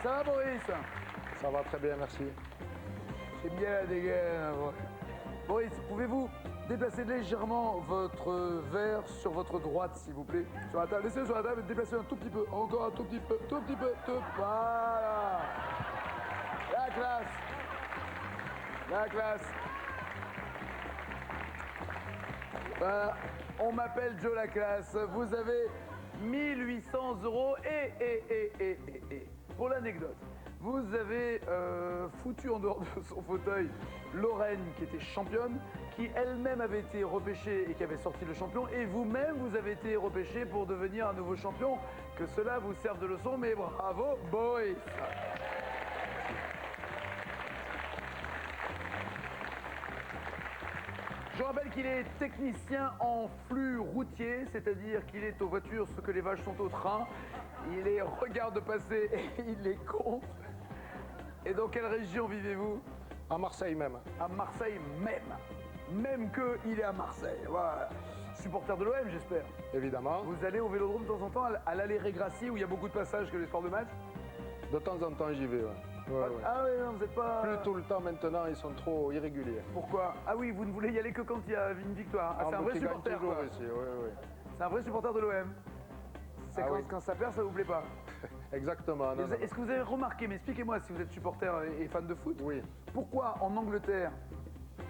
Ça va, Boris? Ça va très bien, merci. J'aime bien la dégaine. Boris, pouvez-vous déplacer légèrement votre verre sur votre droite, s'il vous plaît? Sur la table. Laissez-le sur la table et déplacez un tout petit peu. Encore un tout petit peu. Tout petit peu. Tout. Voilà. La classe. La classe. Voilà. On m'appelle Joe la classe. Vous avez 1800 € et. Pour l'anecdote, vous avez foutu en dehors de son fauteuil Lorraine, qui était championne, qui elle-même avait été repêchée et qui avait sorti le champion, et vous-même, vous avez été repêché pour devenir un nouveau champion. Que cela vous serve de leçon, mais bravo, Boris. Je rappelle qu'il est technicien en flux routier, c'est-à-dire qu'il est aux voitures ce que les vaches sont au train. Il les regarde passer et il les compte. Et dans quelle région vivez-vous? À Marseille même. À Marseille même. Même qu'il est à Marseille. Voilà. Supporter de l'OM, j'espère. Évidemment. Vous allez au Vélodrome de temps en temps, à l'allée Gracie, où il y a beaucoup de passages que les sports de match? De temps en temps, j'y vais. Ouais. Ouais. Ah oui, non, vous n'êtes pas... Plus tout le temps maintenant, ils sont trop irréguliers. Pourquoi? Ah oui, vous ne voulez y aller que quand il y a une victoire. Ah, c'est un vrai supporter, quoi. Ici, oui. C'est un vrai supporter de l'OM. C'est quand ça perd, ça vous plaît pas? Exactement. Est-ce que vous avez remarqué, mais expliquez-moi si vous êtes supporter et fan de foot, oui. Pourquoi en Angleterre,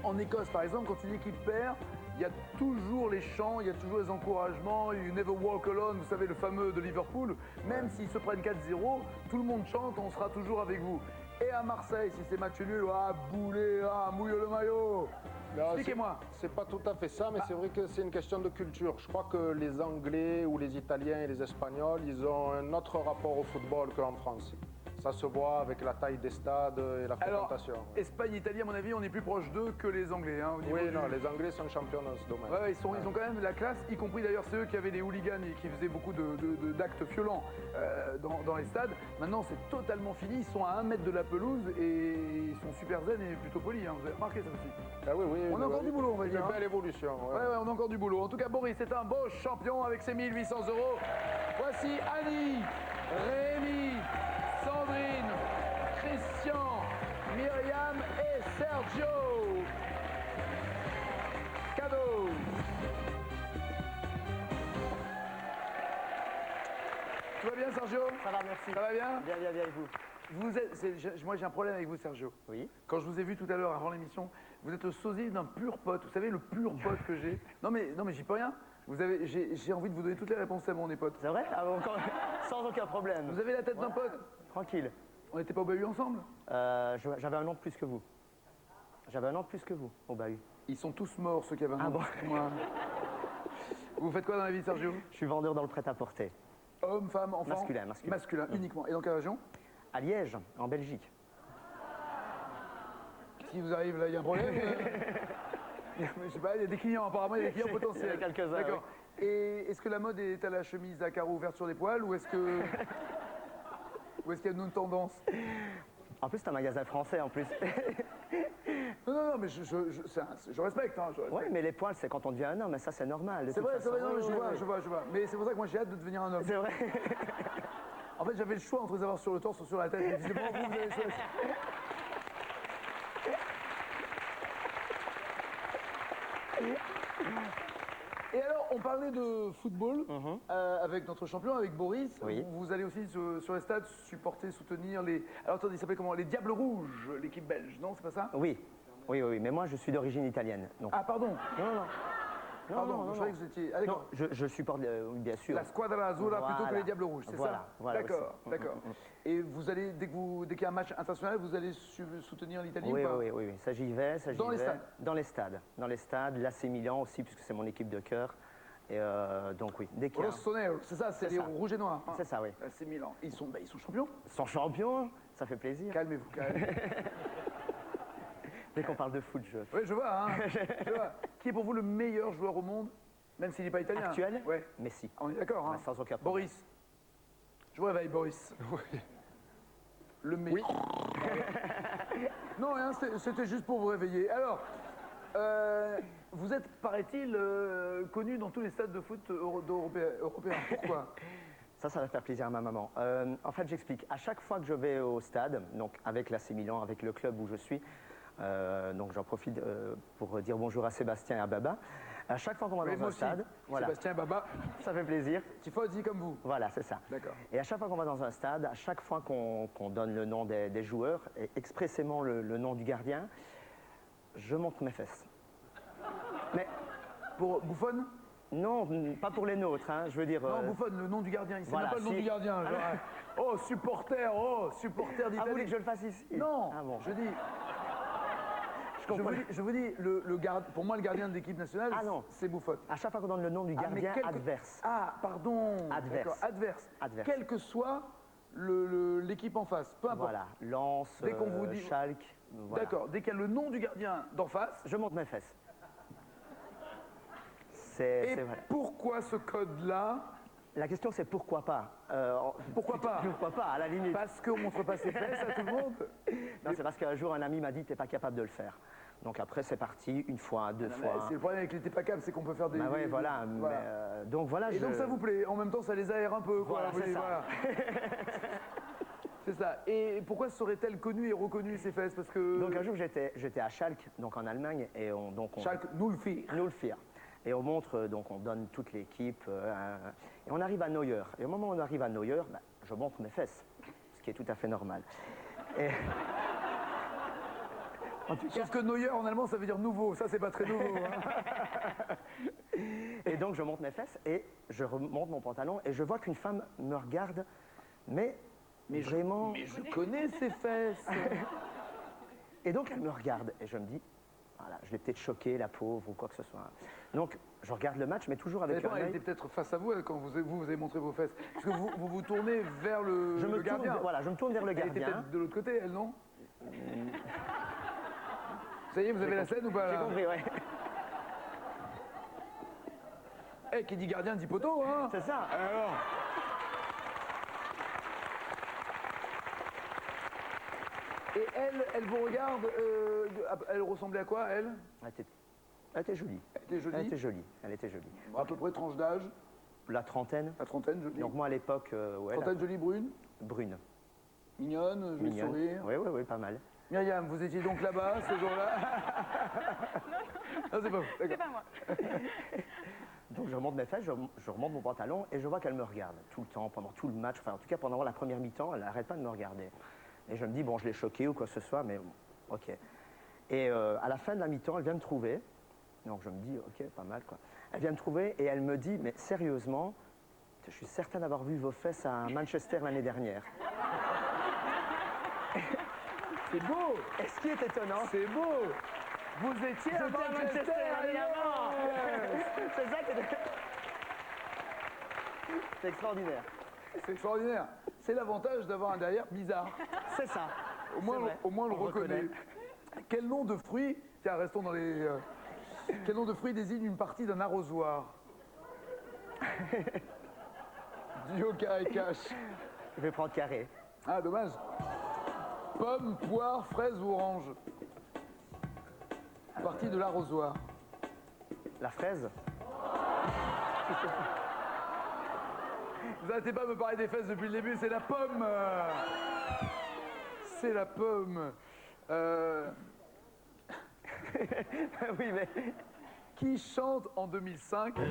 en Écosse par exemple, quand une équipe perd, il y a toujours les chants, il y a toujours les encouragements, you never walk alone, vous savez le fameux de Liverpool, même s'ils se prennent 4-0, tout le monde chante, on sera toujours avec vous. Et à Marseille, si c'est match nul, ah boulet, ah mouille le maillot. Expliquez-moi. C'est pas tout à fait ça, mais c'est vrai que c'est une question de culture. Je crois que les Anglais ou les Italiens et les Espagnols, ils ont un autre rapport au football qu'en France. Ça se voit avec la taille des stades et la fréquentation. Alors, Espagne, Italie, à mon avis, on est plus proche d'eux que les Anglais. Hein, les Anglais sont champions dans ce domaine. Ouais, ils ont quand même la classe, y compris d'ailleurs c'est eux qui avaient les hooligans et qui faisaient beaucoup d'actes violents dans les stades. Maintenant, c'est totalement fini. Ils sont à 1 mètre de la pelouse et ils sont super zen et plutôt polis. Hein. Vous avez remarqué ça aussi? Ah oui, on a encore du boulot, on va dire. Une belle évolution. Ouais, on a encore du boulot. En tout cas, Boris, c'est un beau champion avec ses 1800 €. Voici Annie, Rémi, Sandrine, Christian, Myriam et Sergio. Cadeau. Tout va bien, Sergio? Ça va, merci. Ça va bien? Bien, et vous? Moi, j'ai un problème avec vous, Sergio. Oui. Quand je vous ai vu tout à l'heure avant l'émission, vous êtes le sosie d'un pur pote. Vous savez, le pur pote que j'ai. Non, mais j'y peux rien. J'ai envie de vous donner toutes les réponses tellement on est potes. C'est vrai? Sans aucun problème. Vous avez la tête d'un pote? Tranquille. On n'était pas au bahut ensemble? J'avais un an de plus que vous. J'avais un an de plus que vous, au bahut. Ils sont tous morts, ceux qui avaient un Ah an bon? plus que moi. Vous faites quoi dans la vie, Sergio? Je suis vendeur dans le prêt-à-porter. Homme, femme, enfant? Masculin. Masculin, uniquement. Et dans quelle région? À Liège, en Belgique. Qu'est-ce qui vous arrive là? Il y a un problème? Je sais pas, il y a des clients, apparemment, il y a des clients potentiels. Il y en a quelques-uns, D'accord. Et est-ce que la mode est à la chemise à carreaux ouverte sur les poils ou est-ce que. Ou est-ce qu'il y a une tendance? En plus, c'est un magasin français, en plus. Non, mais je respecte. Hein, Oui, mais les poils, c'est quand on devient un homme, mais ça, c'est normal. C'est vrai, non, oui, je vois. Mais c'est pour ça que moi, j'ai hâte de devenir un homme. C'est vrai. En fait, j'avais le choix entre les avoir sur le torse ou sur la tête. Mais visiblement, vous avez choisi. Et alors, on parlait de football avec notre champion, avec Boris. Oui. Vous allez aussi sur les stades supporter, soutenir les... Alors attendez, ils s'appellent comment? Les Diables Rouges, l'équipe belge, non? C'est pas ça? Oui, mais moi, je suis d'origine italienne. Donc... Ah, pardon. Non. Je croyais que vous étiez... Ah, d'accord. Non, je supporte, bien sûr. La Squadra Azzurra plutôt que les Diables Rouges, c'est ça? Voilà. D'accord. Et vous allez, dès qu'il y a un match international, vous allez soutenir l'Italie ou pas? Oui. Ça, j'y vais. Dans les stades? Dans les stades. L'AC Milan aussi, puisque c'est mon équipe de cœur. Et donc oui, dès qu'il y a... Rossonero, c'est ça, c'est les rouges et noirs. C'est ça, oui. C'est Milan. Ils sont champions? Ils sont champions, ça fait plaisir. Calmez-vous. Dès qu'on parle de foot, Oui, je vois, hein. Je vois. Qui est pour vous le meilleur joueur au monde, même s'il n'est pas italien? Actuel? Ouais. Messi. On est d'accord, hein. Sans aucun problème. Boris. Je vous réveille, Boris. Oui. Le meilleur. Oui. Non, rien, c'était juste pour vous réveiller. Alors, vous êtes, paraît-il, connu dans tous les stades de foot européens. Pourquoi? Ça va faire plaisir à ma maman. En fait, j'explique. À chaque fois que je vais au stade, donc avec l'AC Milan, avec le club où je suis, donc j'en profite pour dire bonjour à Sébastien et à Baba. À chaque fois qu'on va Oui, dans moi un aussi. stade, voilà, Sébastien Baba, ça fait plaisir. tifosi comme vous. Voilà, c'est ça. D'accord. Et à chaque fois qu'on va dans un stade, à chaque fois qu'on donne le nom des joueurs, et expressément le nom du gardien, je monte mes fesses. Mais Pour Buffon non, pas pour les nôtres, hein, je veux dire... Non, Buffon, le nom du gardien. Il sait voilà, même pas le nom si- du gardien. Genre, oh, supporter Ah, vous d'Italie. voulez que je le fasse ici? Non, Ah bon, je dis... je comprends. Je vous dis, pour moi, le gardien de l'équipe nationale, Ah non. c'est Buffon. À chaque fois qu'on donne le nom du Ah, mais gardien quel que- adverse. Ah, pardon. Adverse. D'accord, adverse. Adverse. Quelle que soit l'équipe en face, peu importe. Voilà, Lens, Dès qu'on vous dit- Schalke, voilà. D'accord, dès qu'il y a le nom du gardien d'en face. Je monte mes fesses. Et C'est vrai. pourquoi ce code-là? La question c'est pourquoi pas. Pourquoi pas? Pourquoi pas, à la limite. Parce qu'on montre pas ses fesses à tout le monde. Non, c'est parce qu'un jour un ami m'a dit t'es pas capable de le faire. Donc après c'est parti, une fois, deux Non, mais fois. c'est le problème avec les TPACAP, c'est qu'on peut faire des. Bah ouais, des- voilà. voilà. Mais, donc voilà. Et donc ça vous plaît. En même temps, ça les aère un peu, quoi. Voilà, Vous c'est voyez, ça. voilà. C'est ça. Et pourquoi serait-elle connue et reconnue ses fesses? Parce que. Donc un jour j'étais à Schalke, donc en Allemagne, et on Schalke, nous le fait. nous le firent. Et on montre, donc on donne toute l'équipe, et on arrive à Neuer. Et au moment où on arrive à Neuer, bah, je monte mes fesses, ce qui est tout à fait normal. Et... En tout cas, Sauf que Neuer en allemand, ça veut dire nouveau. Ça, c'est pas très nouveau. Hein. et donc je monte mes fesses et je remonte mon pantalon et je vois qu'une femme me regarde, mais vraiment. Mais je connais ses fesses. Et donc elle me regarde et je me dis, voilà, je l'ai peut-être choquée, la pauvre ou quoi que ce soit. Donc je regarde le match, mais toujours avec un Elle œil. était peut-être face à vous quand vous avez montré vos fesses. Parce que vous tournez vers le, Je me le gardien. tourne, voilà, je me tourne vers le Elle était gardien. peut-être de l'autre côté, elle, non? Ça y est, vous avez la scène ou pas J'ai là? compris, ouais. Eh, qui dit gardien dit poteau, hein? C'est ça. Alors. Et elle vous regarde, elle ressemblait à quoi, elle? Elle était jolie. Elle était jolie. Elle était jolie. Elle était jolie. À peu près tranche d'âge, La trentaine. la trentaine, jolie. Donc moi à l'époque, ouais, Trentaine, jolie, brune, brune. mignonne, joli Mignonne. sourire. Oui, oui, oui, pas mal. Myriam, vous étiez donc là-bas ce jour-là? Non, c'est pas vous, C'est d'accord. pas moi. Donc je remonte mes fesses, je remonte mon pantalon et je vois qu'elle me regarde tout le temps, pendant tout le match, enfin en tout cas pendant la première mi-temps, elle n'arrête pas de me regarder. Et je me dis, bon, je l'ai choquée ou quoi que ce soit, mais ok. Et à la fin de la mi-temps, elle vient me trouver. Donc je me dis, ok, pas mal quoi. Elle vient me trouver et elle me dit, mais sérieusement, je suis certain d'avoir vu vos fesses à Manchester l'année dernière. C'est beau, Et ce qui est étonnant, c'est beau. Vous étiez à j'étais à Manchester, évidemment. yes. C'est ça qui est... C'est extraordinaire. C'est extraordinaire. C'est l'avantage d'avoir un derrière bizarre. C'est ça. Au moins, C'est vrai. au moins on le On reconnaît. reconnaît. Quel nom de fruit, tiens, restons dans les. Quel nom de fruit désigne une partie d'un arrosoir? Duo carré cache. Je vais prendre carré. Ah, dommage. Pomme, poire, fraise ou orange? Partie de l'arrosoir. La fraise. Vous arrêtez pas de me parler des fesses depuis le début, c'est la pomme. C'est la pomme. Oui, mais... Qui chante en 2005? Pas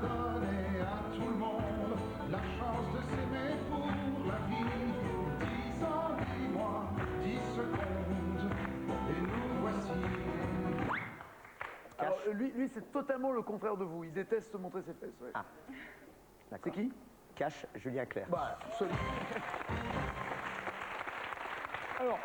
donné à tout le monde la chance de s'aimer pour la vie. 10 ans, 10 mois, 10 secondes, et nous voici. Alors, lui c'est totalement le contraire de vous. Il déteste se montrer ses fesses. Ouais. Ah. C'est D'accord. qui? Cache Julien Clerc. Bah, absolument. Alors,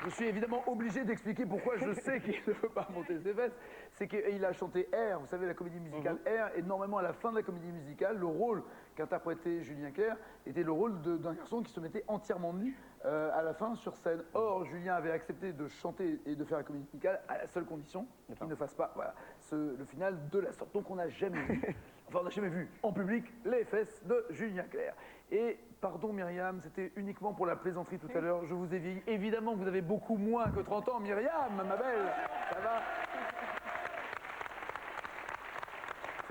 je suis évidemment obligé d'expliquer pourquoi je sais qu'il ne veut pas monter ses fesses. C'est qu'il a chanté Air, vous savez, la comédie musicale Air, et normalement à la fin de la comédie musicale, le rôle qu'interprétait Julien Clerc était le rôle d'un garçon qui se mettait entièrement nu à la fin sur scène. Or, Julien avait accepté de chanter et de faire la comédie musicale à la seule condition qu'il ne fasse pas voilà, le final de la sorte. Donc on n'a jamais vu, enfin on n'a jamais vu en public les fesses de Julien Clerc. Et pardon Myriam, c'était uniquement pour la plaisanterie tout à l'heure. Je vous ai vieilli. Évidemment que vous avez beaucoup moins que 30 ans, Myriam, ma belle. Ça va?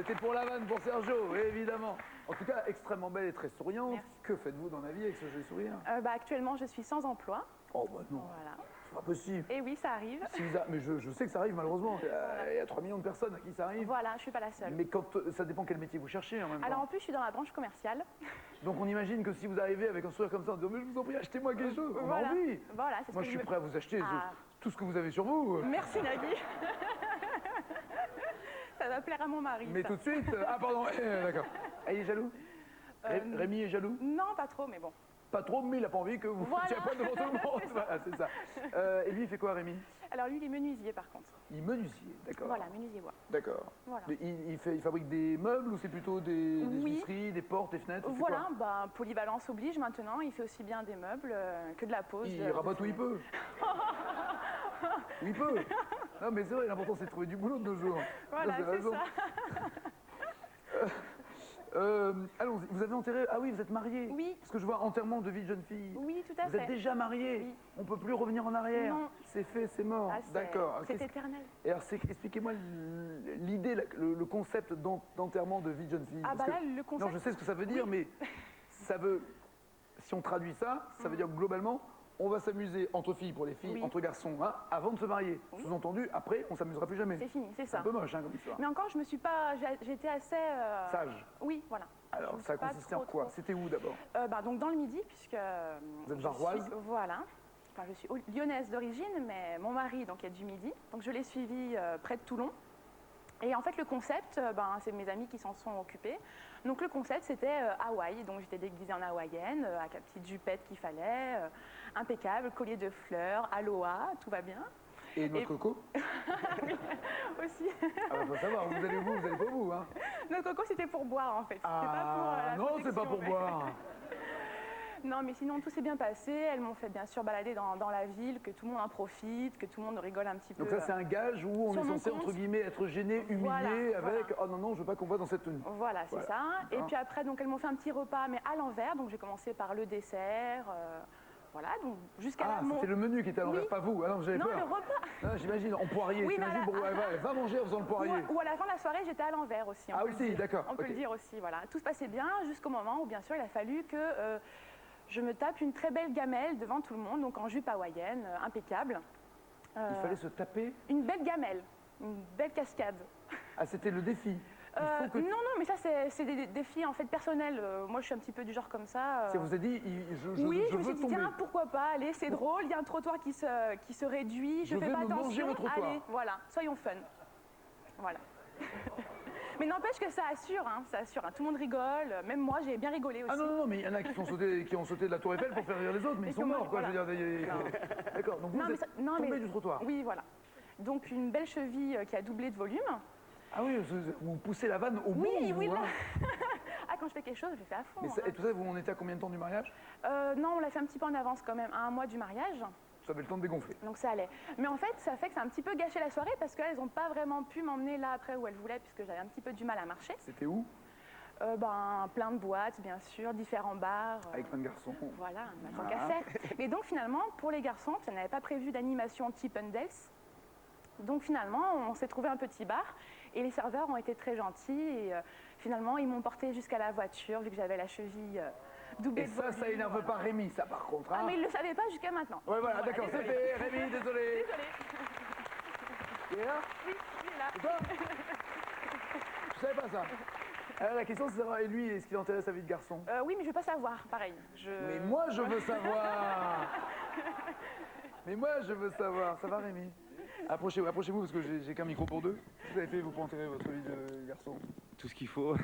C'était pour la vanne, pour Sergio, évidemment. En tout cas, extrêmement belle et très souriante. Merci. Que faites-vous dans la vie avec ce joli sourire? Actuellement, je suis sans emploi. Oh, bah non, Voilà. c'est pas possible. Et oui, ça arrive. Mais je sais que ça arrive malheureusement. Il y a 3 millions de personnes à qui ça arrive. Voilà, je suis pas la seule. Mais ça dépend quel métier vous cherchez en même Alors temps. en plus, je suis dans la branche commerciale. Donc on imagine que si vous arrivez avec un sourire comme ça en disant mais je vous en prie, achetez-moi quelque chose, on Voilà. a envie. Voilà, c'est ce Moi que je suis me- prêt à vous acheter Ah. tout ce que vous avez sur vous. Merci Nagui. Ça va plaire à mon mari. Mais ça. tout de suite. Ah pardon, d'accord. Ah, il est jaloux Rémi est jaloux? Non, pas trop, mais bon. Pas trop, mais il a pas envie que vous Voilà. foutiez pas devant tout le monde. Voilà, c'est ça. Et lui, il fait quoi, Rémi? Alors lui, il est menuisier par contre. Il est menuisier, d'accord. Voilà, menuisier bois. D'accord. Voilà. Mais il fabrique des meubles ou c'est plutôt des Oui. visseries, des portes, des fenêtres? il fait Voilà, quoi bah, polyvalence oblige maintenant. Il fait aussi bien des meubles que de la pose. Il rabote où il peut. Où il peut. Non, mais c'est vrai, l'important c'est de trouver du boulot de nos jours. Voilà, Vous avez c'est raison. ça. Allons-y, vous avez enterré. Ah oui, vous êtes marié. Oui. Parce que je vois enterrement de vie de jeune fille. Oui, tout à Vous fait. êtes déjà marié. Oui. On peut plus revenir en arrière. Non. C'est fait, c'est mort. Ah, c'est- D'accord. Alors, C'est qu'est-ce- éternel. Et alors, expliquez-moi l'idée, le concept d'enterrement de vie de jeune fille. Ah Parce bah que- là, le concept... Non, je sais ce que ça veut dire, mais ça veut. Si on traduit ça, ça veut dire que globalement, on va s'amuser entre filles pour les filles, Oui. entre garçons, hein, avant de se marier. Oui. Sous-entendu, après, on s'amusera plus jamais. C'est fini, c'est C'est un ça. peu moche, hein, comme histoire. Mais encore, je me suis pas... J'étais assez... Sage. Oui, voilà. Je Alors, me ça suis pas consistait en trop, quoi trop- C'était où d'abord Bah, donc dans le Midi, puisque... Vous êtes je varoise suis- Voilà. Enfin, je suis lyonnaise d'origine, mais mon mari donc, est du Midi. Donc je l'ai suivi près de Toulon. Et en fait, le concept, c'est mes amis qui s'en sont occupés. Donc le concept, c'était Hawaï. Donc j'étais déguisée en hawaïenne, avec la petite jupette qu'il fallait, impeccable, collier de fleurs, aloha, tout va bien. Et notre Et- coco Aussi. Ah bah, faut savoir, vous allez où, vous allez pas où, hein Notre coco, c'était pour boire en fait. C'était pas pour Ah, la non, c'est pas protection, pour mais- boire. Non, mais sinon, tout s'est bien passé. Elles m'ont fait bien sûr balader dans la ville, que tout le monde en profite, que tout le monde rigole un petit Donc peu. ça, c'est un gage où on Sur est mon censé, compte. entre guillemets, être gêné, humilié, Voilà, avec voilà. « Oh non, non, je veux pas qu'on voit dans cette tenue Voilà, c'est Voilà. ça. Et Hein. puis après, donc, elles m'ont fait un petit repas, mais à l'envers. Donc j'ai commencé par le dessert. Voilà, donc jusqu'à Ah, la mon- c'était le menu qui était à l'envers, Oui. pas vous. Ah non, j'avais Non, peur. le repas. Ah, j'imagine, en poirier. Oui, T'imagines, mais bon, à la- ouais, va manger en faisant le poirier. Ou à la fin de la soirée, j'étais à l'envers aussi. on Ah peut le aussi, dire. d'accord, On peut ok. le dire aussi, voilà. Tout se passait bien jusqu'au moment où, bien sûr, il a fallu que je me tape une très belle gamelle devant tout le monde, donc en jupe hawaïenne, impeccable. Il fallait se taper. Une belle gamelle, une belle cascade. Ah, c'était le défi. Il faut que... Non, non, mais ça, c'est des défis en fait personnels. Moi, je suis un petit peu du genre comme ça. Si vous a dit, Oui, je je me suis veux dit, tomber. tiens, pourquoi pas, allez, c'est drôle, il y a un trottoir qui se réduit, je Je fais vais pas me manger attention, au trottoir. allez, voilà, soyons fun. Voilà. Mais n'empêche que ça assure, hein, ça assure. Hein. Tout le monde rigole, même moi, j'ai bien rigolé aussi. Ah non, non, non, mais il y en a qui ont sauté de la Tour Eiffel pour faire rire les autres, mais Et ils sont que moi, morts, quoi. voilà. Je veux dire, D'accord, donc vous Non, mais êtes ça- non, tombé mais- du trottoir. Oui, voilà. Donc une belle cheville qui a doublé de volume. Ah oui, vous poussez la vanne au bout, Oui, oui, vous, là. hein. Ah, quand je fais quelque chose, je le fais à fond. Mais ça- hein. et tout ça, vous en étiez à combien de temps du mariage? Non, on l'a fait un petit peu en avance quand même, à 1 mois du mariage. Ça avait le temps de dégonfler. Donc ça allait. Mais en fait, ça fait que ça a un petit peu gâché la soirée parce qu'elles n'ont pas vraiment pu m'emmener là après où elles voulaient puisque j'avais un petit peu du mal à marcher. C'était où? Plein de boîtes, bien sûr, différents bars. Avec plein de garçons. Voilà, tant Voilà. qu'à faire. Mais donc finalement, pour les garçons, on n'avait pas prévu d'animation Chip and Dale. Donc finalement, on s'est trouvé un petit bar et les serveurs ont été très gentils et finalement, ils m'ont porté jusqu'à la voiture vu que j'avais la cheville doublée Et de ça, volume, ça énerve voilà. pas Rémi, ça par contre. Ah, Hein. mais ils ne le savaient pas jusqu'à maintenant. Ouais, voilà, d'accord, c'est désolée. fait. Rémi, désolé. Désolée. Il est là? Oui, il est là. C'est toi? Je savais pas ça. Alors, la question, c'est de savoir, et lui, est-ce qu'il intéresse sa vie de garçon? Oui, mais je veux pas savoir, pareil. Mais moi, je veux savoir. Mais moi, je veux savoir. Ça va, Rémi? Approchez-vous, approchez-vous, parce que j'ai qu'un micro pour deux. Qu'est-ce que vous avez fait, vous, pour enterrer votre vie de garçon? Tout ce qu'il faut.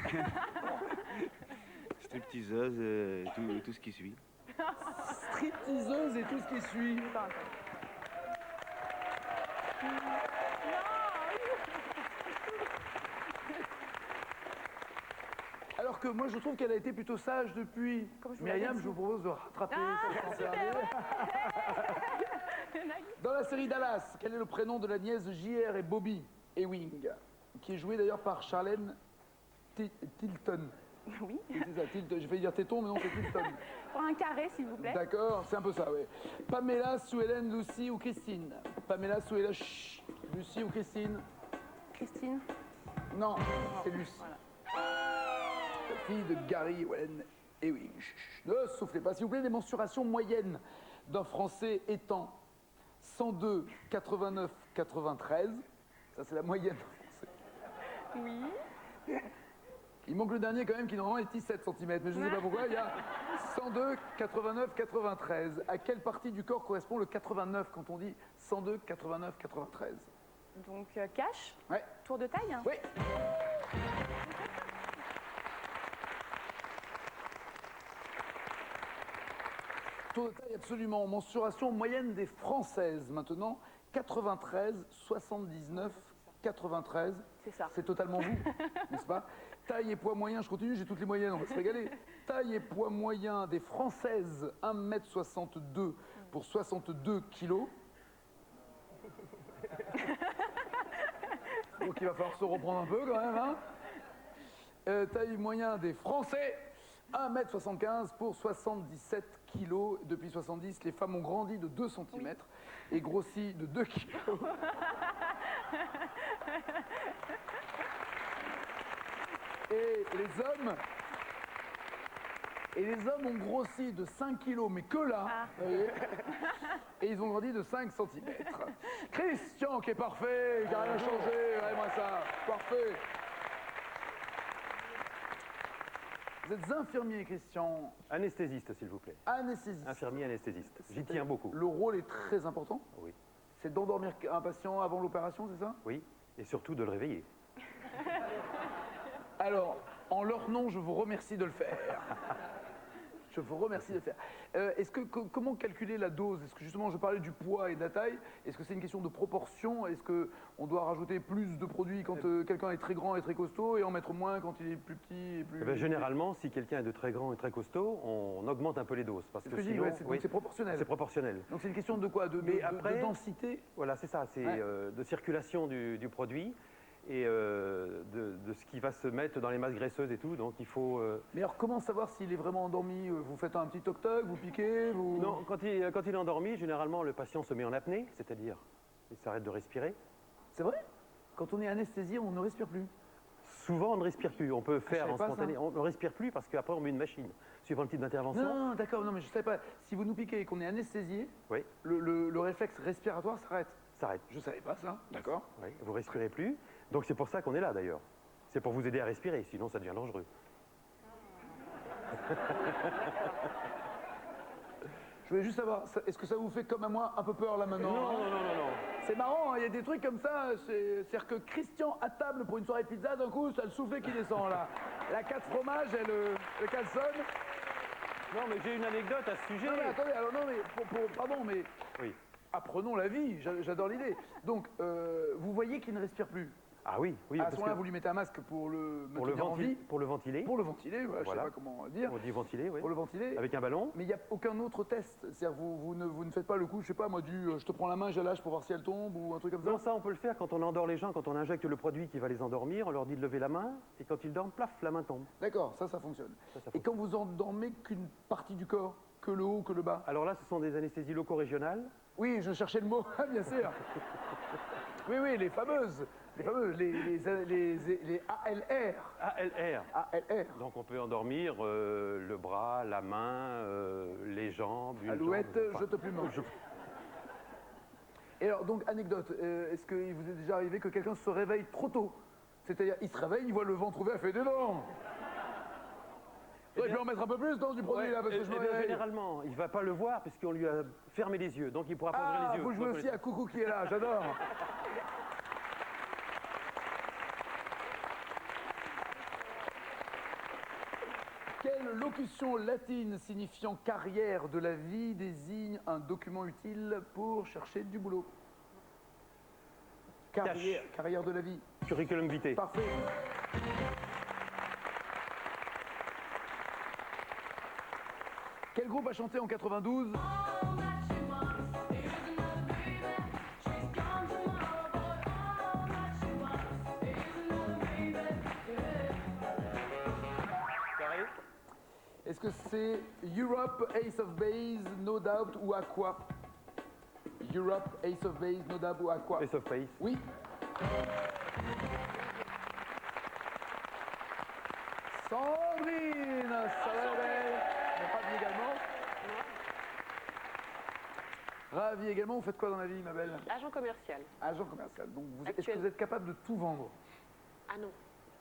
Stripteaseuse, tout ce qui suit. Stripteaseuse et tout ce qui suit. Attends, attends. Alors que moi, je trouve qu'elle a été plutôt sage depuis. Comme je vous l'avais Myriam, dit. je vous propose de rattraper Ah, cette chance super, perdue. Nagui. Dans la série Dallas, quel est le prénom de la nièce de JR et Bobby Ewing, qui est jouée d'ailleurs par Charlène Tilton? Oui, C'est ça, Tilton. J'ai failli dire Téton, mais non, c'est Tilton. pour un carré, s'il vous plaît. D'accord, c'est un peu ça, oui. Pamela, Sue Ellen, Lucy ou Christine? Pamela, Sue Ellen, Lucy ou Christine? Christine. Non, c'est Lucie. La fille de Gary Owen Ewing. Ne soufflez pas, s'il vous plaît. Les mensurations moyennes d'un Français étant 102, 89, 93. Ça, c'est la moyenne d'un Français. Oui. Il manque le dernier quand même qui normalement est 17 cm, mais je ne sais pas pourquoi. Il y a 102, 89, 93. À quelle partie du corps correspond le 89 quand on dit 102, 89, 93? Donc, cash, Ouais. tour de taille. Oui. Tour de taille absolument. Mensuration moyenne des Françaises maintenant. 93, 79, 93. C'est ça. C'est totalement vous, n'est-ce pas? Taille et poids moyen, je continue, j'ai toutes les moyennes, on va se régaler. Taille et poids moyen des Françaises, 1m62 pour 62 kilos. Donc il va falloir se reprendre un peu quand même. Hein. Taille moyen des Français, 1m75 pour 77 kilos. Depuis 70, les femmes ont grandi de 2 cm et grossi de 2 kilos. Et les hommes ont grossi de 5 kilos, mais que là, vous voyez, et ils ont grandi de 5 cm. Christian, qui est parfait, qui n'a rien changé, regardez-moi ça, parfait. Vous êtes infirmier, Christian. Anesthésiste, s'il vous plaît. Anesthésiste. Infirmier anesthésiste. J'y tiens beaucoup. Le rôle est très important. Oui. C'est d'endormir un patient avant l'opération, c'est ça? Oui. Et surtout de le réveiller. Alors, en leur nom, je vous remercie de le faire. Je vous remercie de le faire. Comment calculer la dose? Est-ce que justement, je parlais du poids et de la taille. Est-ce que c'est une question de proportion? Est-ce qu'on doit rajouter plus de produits quand quelqu'un est très grand et très costaud et en mettre moins quand il est plus petit et plus... Eh bien, généralement, si quelqu'un est de très grand et très costaud, on augmente un peu les doses. Parce C'est que ce que je dis, sinon, ouais, donc c'est proportionnel. c'est proportionnel. Donc c'est une question de quoi? De densité? Voilà, c'est ça. C'est Ouais. de circulation du produit et de ce qui va se mettre dans les masses graisseuses et tout. Donc il faut... Mais alors comment savoir s'il est vraiment endormi? Vous faites un petit toc-toc, vous piquez, vous... Non, quand il est endormi, généralement, le patient se met en apnée, c'est-à-dire il s'arrête de respirer. C'est vrai? Quand on est anesthésié, on ne respire plus. Souvent, on ne respire plus. On peut faire savais en pas spontané. ça. On ne respire plus parce qu'après, on met une machine. Suivant le type d'intervention. Non, d'accord, non, mais je ne savais pas. Si vous nous piquez et qu'on est anesthésié, Oui, le réflexe respiratoire s'arrête. s'arrête. Je ne savais pas ça, d'accord. Oui, vous respirez plus. Donc c'est pour ça qu'on est là d'ailleurs. C'est pour vous aider à respirer, sinon ça devient dangereux. Je voulais juste savoir, est-ce que ça vous fait comme à moi un peu peur là maintenant? Non, non, non, non, non. C'est marrant, hein, il y a des trucs comme ça. C'est-à-dire que Christian à table pour une soirée pizza, d'un coup, ça le soufflet qui descend là. La 4 fromages et le calzone. Non, mais j'ai une anecdote à ce sujet. Non mais attendez, alors non mais, pardon, mais Oui. apprenons la vie, j'adore l'idée. Donc, vous voyez qu'il ne respire plus. Ah oui, oui. À parce ce moment-là, que vous lui mettez un masque pour le pour le maintenir en vie. pour le ventiler. Pour le ventiler, voilà, je Voilà. sais pas comment dire. On dit ventiler, oui. Pour le ventiler. Avec un ballon. Mais il n'y a aucun autre test. C'est-à-dire vous ne faites pas le coup, je sais pas moi, je te prends la main, je la lâche pour voir si elle tombe ou un truc comme ça. Non, ça on peut le faire quand on endort les gens, quand on injecte le produit qui va les endormir, on leur dit de lever la main, et quand ils dorment, plaf, la main tombe. D'accord, ça fonctionne. Ça Et fonctionne. quand vous endormez qu'une partie du corps, que le haut, que le bas? Alors là, ce sont des anesthésies locaux-régionales. Oui, je cherchais le mot, bien sûr. Oui, les fameuses, les ALR. ALR. ALR. Donc on peut endormir le bras, la main, les jambes, une Alouette, jambe, enfin, je te plume. Et alors, donc, anecdote, est-ce qu'il vous est déjà arrivé que quelqu'un se réveille trop tôt? C'est-à-dire, il se réveille, il voit le ventre ouvert, il fait des dents. Il peut en mettre un peu plus dans du produit Ouais, là, parce que je me eh bien, réveille. généralement, il ne va pas le voir puisqu'on lui a fermé les yeux, donc il pourra pas ouvrir Ah, les yeux. vous jouez Donc, aussi à Coucou qui est là, j'adore. Quelle locution latine signifiant carrière de la vie désigne un document utile pour chercher du boulot? Carrière de la vie. Curriculum vitae. Parfait. Quel groupe a chanté en 92 Carré. Est-ce que c'est Europe, Ace of Base, No Doubt ou Aqua? Europe, Ace of Base, No Doubt ou Aqua? Ace of Face. Oui. Ravi également. Vous faites quoi dans la vie, ma belle? Agent commercial. Agent commercial. Donc, est-ce que Actuel. vous êtes capable de tout vendre? Ah non,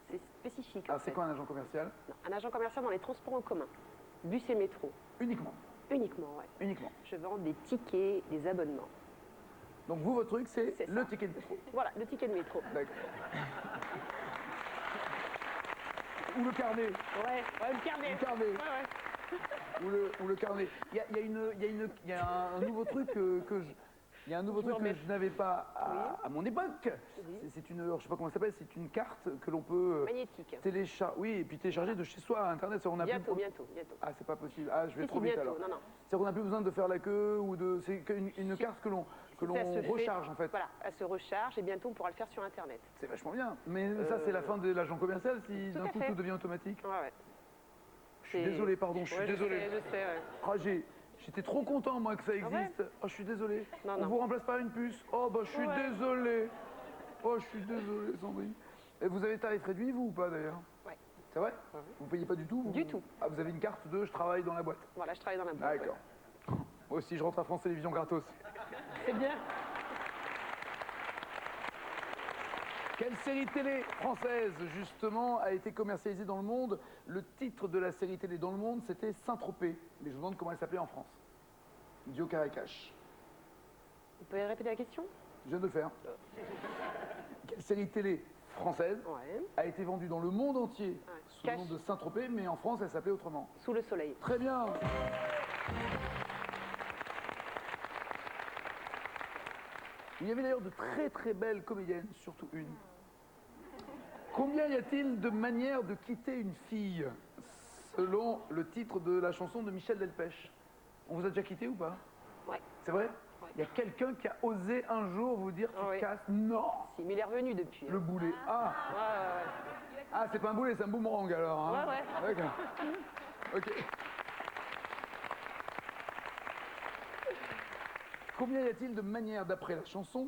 c'est spécifique. Alors, en c'est fait. quoi un agent commercial? Non, un agent commercial dans les transports en commun. Bus et métro. Uniquement. Uniquement, ouais. Uniquement. Je vends des tickets, des abonnements. Donc, vous, votre truc, c'est C'est le ça. ticket de métro. Voilà, le ticket de métro. D'accord. Ou le carnet. Ouais, le carnet. Le carnet. Ouais. Ou le carnet. Il y a un nouveau truc que je. Il y a un nouveau Je me truc que remets. je n'avais pas à mon époque. Oui. C'est une, je sais pas comment ça s'appelle, c'est une carte que l'on peut Magnétique. télécharger. Oui, et puis télécharger de chez soi à Internet. On a Bientôt, plus... bientôt, bientôt. Ah, c'est pas possible. Ah, je vais Si, trop si, vite bientôt. alors. Non, non. C'est qu'on n'a plus besoin de faire la queue ou de. C'est une carte que l'on Ça se fait- recharge en fait. Voilà, elle se recharge et bientôt on pourra le faire sur Internet. C'est vachement bien. Mais ça, c'est la fin de l'agent commercial si tout d'un à coup fait. tout devient automatique. Ouais, ouais. Je suis désolé, pardon, je suis Ouais, désolé. Je sais, ouais. Ah, j'étais trop content, moi, que ça ouais existe. Oh, je suis désolé. Non, On non. vous remplace par une puce. Oh, bah, je suis Ouais. désolé. Oh, je suis désolé, Sandrine. Et vous avez tarif réduit, vous, ou pas, d'ailleurs? Ouais. C'est vrai? Ouais. Vous payez pas du tout? Du tout. Ah, vous avez une carte de « je travaille dans la boîte ». Voilà, je travaille dans la boîte. D'accord. Moi aussi, je rentre à France Télévisions gratos. C'est bien. Quelle série télé française, justement, a été commercialisée dans le monde? Le titre de la série télé dans le monde, c'était Saint-Tropez. Mais je vous demande comment elle s'appelait en France. Dio Caracache. Vous pouvez répéter la question? Je viens de le faire. Quelle série télé française Ouais. a été vendue dans le monde entier Ouais. sous le nom Cache. de Saint-Tropez, mais en France, elle s'appelait autrement? Sous le soleil. Très bien. Il y avait d'ailleurs de très très belles comédiennes, surtout une. Combien y a-t-il de manières de quitter une fille, selon le titre de la chanson de Michel Delpech? On vous a déjà quitté ou pas? Ouais. C'est vrai? Ouais. Il y a quelqu'un qui a osé un jour vous dire tu Ah te ouais. casses? Non. Si, mais il est revenu depuis. Le boulet. Ah, Ouais, ouais, ah c'est pas un boulet, c'est un boomerang alors. Hein. Ouais, D'accord. Ok. Combien y a-t-il de manières, d'après la chanson,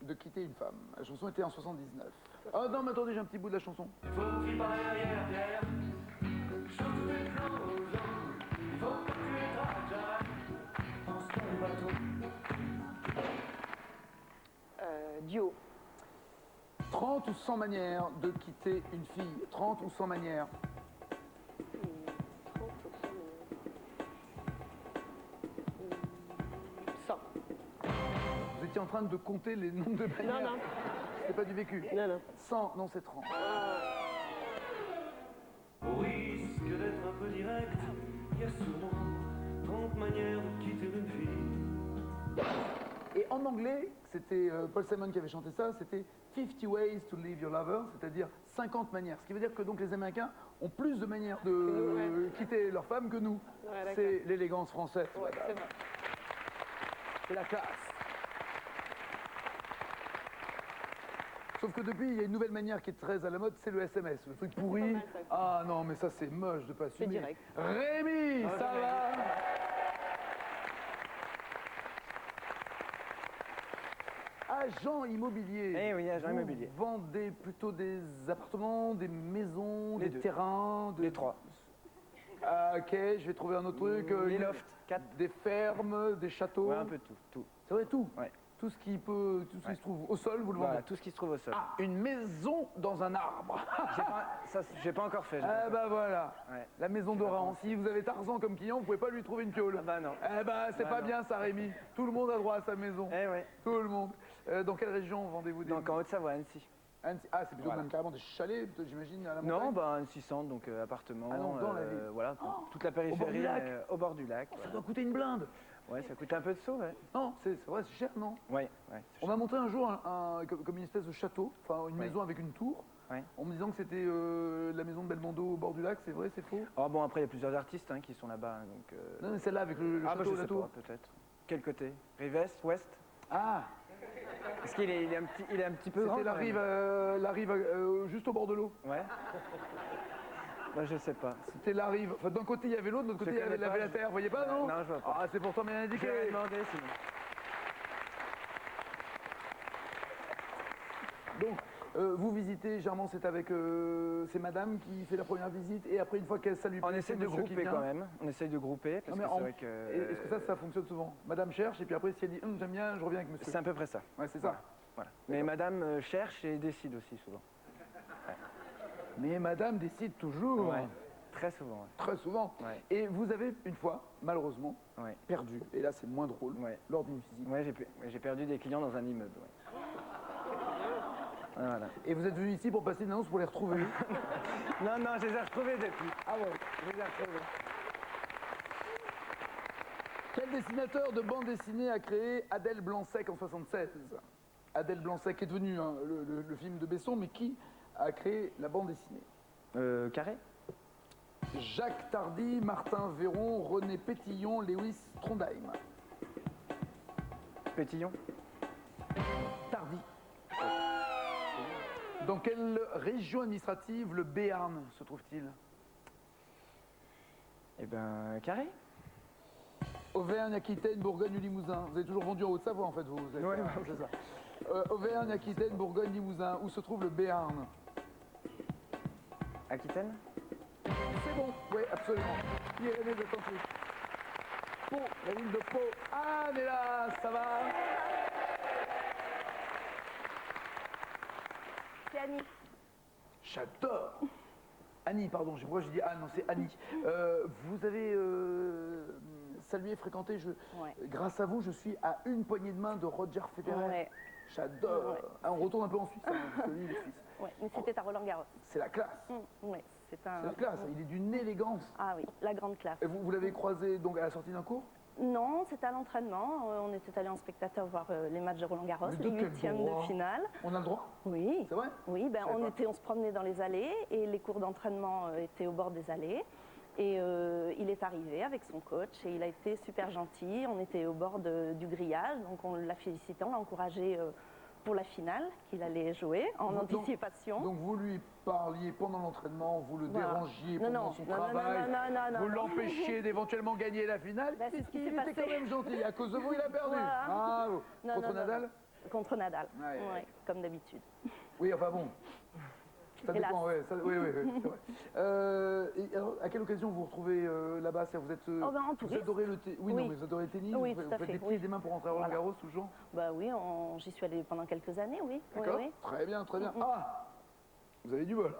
de quitter une femme? La chanson était en 79. Ah non, mais attendez, j'ai un petit bout de la chanson. Duo. 30 ou 100 manières de quitter une fille. 30 ou 100 manières. 100. Vous étiez en train de compter les nombres de manières. Non, non. C'est pas du vécu. Non, non. 100, non, c'est 30. Au risque d'être un peu direct, il y a sûrement 30 manières de quitter une fille. Et en anglais, c'était Paul Simon qui avait chanté ça, c'était 50 ways to leave your lover, c'est-à-dire 50 manières. Ce qui veut dire que donc les Américains ont plus de manières de nous, quitter leur femme que nous. Ouais, d'accord. C'est l'élégance française. Ouais, madame. c'est vrai. C'est la classe. Sauf que depuis, il y a une nouvelle manière qui est très à la mode, c'est le SMS, le truc pourri. pas mal, ça. Ah non, mais ça c'est moche de pas assumer. direct. Rémi, ça va? Agent immobilier. Eh oui, agent Vous immobilier. vendez plutôt des appartements, des maisons, Les des deux. terrains, Les trois. Ah, ok, je vais trouver un autre truc. Les une- lofts, 4. Des fermes, des châteaux. Ouais, un peu de tout. Tout. C'est vrai, tout. Ouais. Tout ce qui peut, tout ce qui Ouais. se trouve au sol, vous le vendez. Voilà, tout ce qui se trouve au sol. Ah, une maison dans un arbre. J'ai pas encore fait. j'ai pas Eh encore ben voilà, Ouais. la maison d'Oran. Si vous avez Tarzan comme client, vous pouvez pas lui trouver une piole. Ah bah non. Eh ben c'est Bah pas non. bien ça, Rémi. Tout le monde a droit à sa maison. Eh ouais. Tout le monde. Dans quelle région vendez-vous des Donc en Haute-Savoie, Annecy. Annecy. Ah, c'est plutôt Voilà. même carrément des chalets, peut-être, j'imagine, à la Non, montagne. bah Annecy centre, donc appartement. Ah non, dans la ville. Voilà, toute la bord du périphérie, lac. au bord du lac. Ça Voilà. doit coûter une blinde. Ouais, ça coûte un peu de sous, ouais. Non, c'est vrai, c'est cher, non? Ouais, ouais. On m'a montré un jour comme une espèce de château, enfin une Oui. maison avec une tour, Ouais. en me disant que c'était la maison de Belmondo au bord du lac. C'est vrai, c'est faux? Oh bon, après il y a plusieurs artistes hein, qui sont là-bas, hein, donc. Non, mais celle-là avec le Ah bah château je et la sais tour. pas, peut-être. Quel côté? Rive est, ouest? Ah, Parce qu'il est, il est un petit peu grand. c'était la quand même. rive, juste au bord de l'eau. Ouais. Bah je sais pas. C'était la rive. Enfin, d'un côté il y avait l'autre, de l'autre côté il y connais avait pas, la terre. Vous voyez pas, non? Non, je vois pas. Ah, c'est pourtant bien Je indiqué. vais demander sinon. Donc, Vous visitez, généralement c'est avec c'est madame qui fait la première visite et après une fois qu'elle salue On essaye de monsieur qui grouper vient. quand même. On essaye de grouper parce Non, mais que c'est vrai que. Est-ce que ça fonctionne souvent? Madame cherche et puis après si elle dit j'aime bien, je reviens avec monsieur. C'est à peu près ça. Ouais, c'est ça. Voilà. Mais madame cherche et décide aussi souvent. Mais madame décide toujours. Ouais. Très souvent. Très souvent. Ouais. Et vous avez une fois, malheureusement, Ouais. perdu, et là c'est moins drôle, Ouais. lors d'une visite. Ouais, j'ai perdu des clients dans un immeuble. Ouais. Voilà. Et vous êtes venu ici pour passer une annonce pour les retrouver. Non, non, je les ai retrouvés depuis. Ah ouais. Je les ai retrouvés. Quel dessinateur de bande dessinée a créé Adèle Blanc-Sec en 76? Adèle Blanc-Sec est devenu le film de Besson, mais qui a créé la bande dessinée? Carré? Jacques Tardy, Martin Véron, René Pétillon, Lewis Trondheim. Pétillon? Tardy. Dans quelle région administrative le Béarn se trouve-t-il? Eh ben, Carré? Auvergne, Aquitaine, Bourgogne ou Limousin. Vous avez toujours vendu en Haute-Savoie en fait, vous êtes, Ouais, c'est ça. Auvergne, Aquitaine, Bourgogne, Limousin. Où se trouve le Béarn? Aquitaine? C'est bon, oui, absolument. Pyrénées Atlantiques. Pau, la ville de Pau. Ah, mais là, ça va? C'est Annie. J'adore. Annie, pardon, pourquoi je dis ah non, c'est Annie. Vous avez salué, fréquenté, Ouais. grâce à vous, je suis à une poignée de main de Roger Federer. Ouais. J'adore. Ouais. Ah, on retourne un peu en Suisse, hein, parce que lui, il est suisse. Ouais, mais c'était à Roland Garros. C'est la classe. Ouais, c'est un. C'est la classe. Il est d'une élégance. Ah oui, la grande classe. Et vous l'avez croisé donc à la sortie d'un cours? Non, c'était à l'entraînement. On était allés en spectateur voir les matchs de Roland Garros, Mais de les quel huitièmes droit? de finale. On a le droit? Oui. C'est vrai? Oui, ben, Je savais pas. on se promenait dans les allées et les cours d'entraînement étaient au bord des allées. Et il est arrivé avec son coach et il a été super gentil. On était au bord du grillage, donc on l'a félicité, on l'a encouragé pour la finale qu'il allait jouer en Donc- anticipation. Donc vous lui parliez pendant l'entraînement, vous le Voilà. dérangiez Non, pendant non, son non, non, travail, non, vous non. l'empêchiez d'éventuellement gagner la finale. Bah, c'est ce qui il s'est était passé. quand même gentil. À cause de vous, il a perdu. Voilà. Ah, Non, contre non, non, Nadal? non. Contre Nadal, Ouais, ouais. ouais, comme d'habitude. Oui, enfin bon. Ça Hélas. dépend, ouais, oui, c'est vrai. Et alors, à quelle occasion vous vous retrouvez là-bas? Vous êtes, Oh, ben, en vous tourisme. adorez le tennis? Oui, Oui. non, mais vous adorez le tennis? Oui, vous tout à faites fait, des pieds oui. et des mains pour rentrer à Roland Voilà. Garros tout le jour? Bah oui, j'y suis allée pendant quelques années, oui. Oui, D'accord. oui. Très bien, très bien. Ah, vous avez du bol.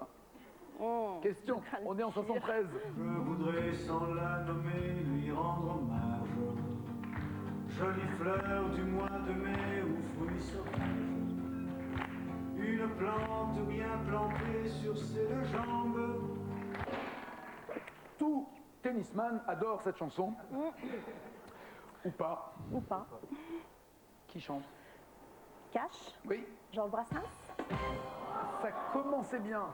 Hein. Question, on est en 73. Je voudrais sans la nommer lui rendre hommage. Jolie fleur du mois de mai ou fruit sauvage. Une plante bien plantée sur ses deux jambes. Tout tennisman adore cette chanson. Ou pas. Ou pas. Qui chante? Cash, Oui. Georges Brassens. Ça commençait bien.